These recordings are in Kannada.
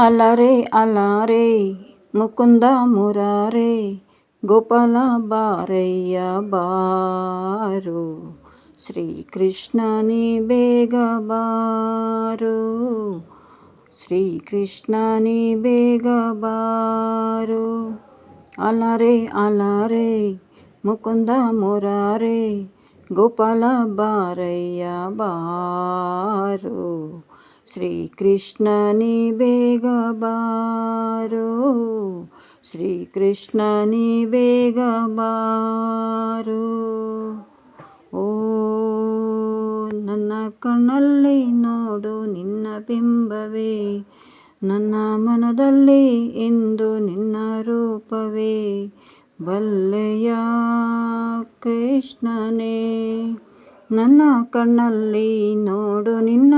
ಅಲರೆ ಅಲರೆ ಮುಕುಂದ ಮುರಾರೆ ಗೋಪಾಲ ಬಾರಯ್ಯ ಬಾರು, ಶ್ರೀಕೃಷ್ಣ ನೀ ಬೇಗ ಬಾರು, ಶ್ರೀಕೃಷ್ಣ ನೀ ಬೇಗ ಬಾರು. ಅಲರೆ ಅಲರೆ ಮುಕುಂದ ಮುರಾರೆ ಗೋಪಾಲ ಬಾರಯ್ಯ ಬಾರು, ಶ್ರೀಕೃಷ್ಣ ನೀ ಬೇಗ ಬಾರು, ಶ್ರೀಕೃಷ್ಣ ನೀ ಬೇಗ ಬಾರು. ಓ ನನ್ನ ಕಣ್ಣಲ್ಲಿ ನೋಡು ನಿನ್ನ ಬಿಂಬವೇ, ನನ್ನ ಮನದಲ್ಲಿ ಇಂದು ನಿನ್ನ ರೂಪವೇ, ಬಲ್ಲೆಯ ಕೃಷ್ಣನೇ. ನನ್ನ ಕಣ್ಣಲ್ಲಿ ನೋಡು ನಿನ್ನ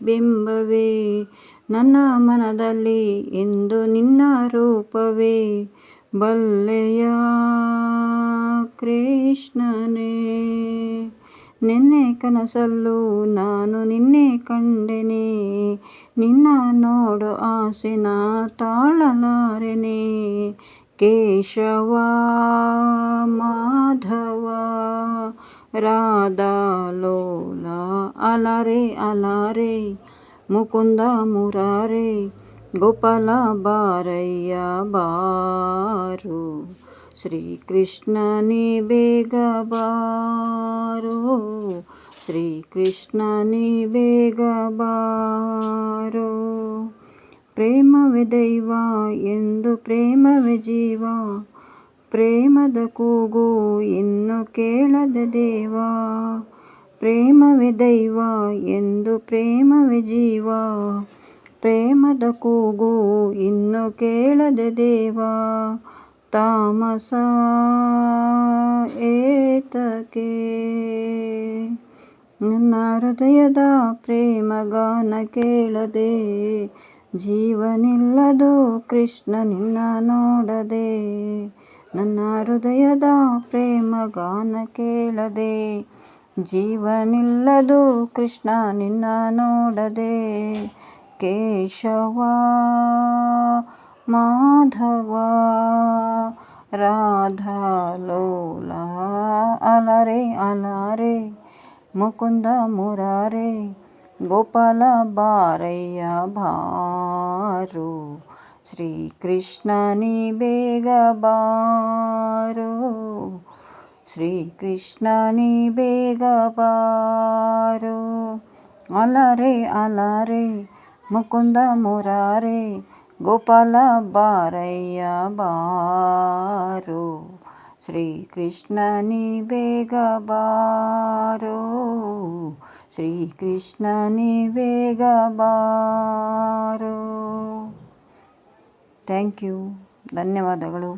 ಬಿಂಬವೇ, ನನ್ನ ಮನದಲ್ಲಿ ಇಂದು ನಿನ್ನ ರೂಪವೇ, ಬಲ್ಲೆಯ ಕೃಷ್ಣನೇ. ನಿನ್ನೆ ಕನಸಲ್ಲೂ ನಾನು ನಿನ್ನೆ ಕಂಡೆನೆ, ನಿನ್ನ ನೋಡು ಆಸೆನ ತಾಳಲಾರೆನೆ. ಕೇಶವ ಮಾಧವ ರಾಧಾ ಲೋಲ, ಅಲರೆ ಅಲರೆ ಮುಕುಂದ ಮುರಾರೆ ಗೋಪಾಲ ಬಾರಯ್ಯ ಬಾರು, ಶ್ರೀಕೃಷ್ಣ ನೀ ಬೇಗ ಬಾರು, ಶ್ರೀಕೃಷ್ಣ ನೀ ಬೇಗ ಬಾರು. ಪ್ರೇಮವೇ ದೈವ ಎಂದು ಪ್ರೇಮವೇ ಜೀವ, ಪ್ರೇಮದ ಕೂಗು ಇನ್ನು ಕೇಳದೆ ದೇವ. ಪ್ರೇಮವೇ ದೈವ ಎಂದು ಪ್ರೇಮವೇ ಜೀವ, ಪ್ರೇಮದ ಕೂಗು ಇನ್ನು ಕೇಳದೆ ದೇವ. ತಾಮಸ ಏತಕೆ ನನ್ನ ಹೃದಯದ ಪ್ರೇಮಗಾನ ಕೇಳದೆ, ಜೀವನಿಲ್ಲದು ಕೃಷ್ಣ ನಿನ್ನ ನೋಡದೆ. ನನ್ನ ಹೃದಯದ ಪ್ರೇಮಗಾನ ಕೇಳದೆ, ಜೀವನಿಲ್ಲದು ಕೃಷ್ಣ ನಿನ್ನ ನೋಡದೆ. ಕೇಶವ ಮಾಧವ ರಾಧಾ ಲೋಲ, ಅಲರೆ ಅಲರೆ ಮುಕುಂದ ಮುರಾರೆ ಗೋಪಾಲ ಬಾರಯ್ಯ ಬಾರು, ಶ್ರೀಕೃಷ್ಣ ನೀ ಬೇಗ ಬಾರು, ಶ್ರೀಕೃಷ್ಣ ನೀ ಬೇಗ ಬಾರು. ಅಲರೆ ಅಲರೆ ಮುಕುಂದ ಮುರಾರೆ ಗೋಪಾಲ ಬಾರಯ್ಯ ಬಾರು, ಶ್ರೀಕೃಷ್ಣ ನೀ ಬೇಗ ಬಾರು, ಶ್ರೀಕೃಷ್ಣ ನೀ ಬೇಗ ಬಾರು. ಥ್ಯಾಂಕ್ ಯು, ಧನ್ಯವಾದಗಳು.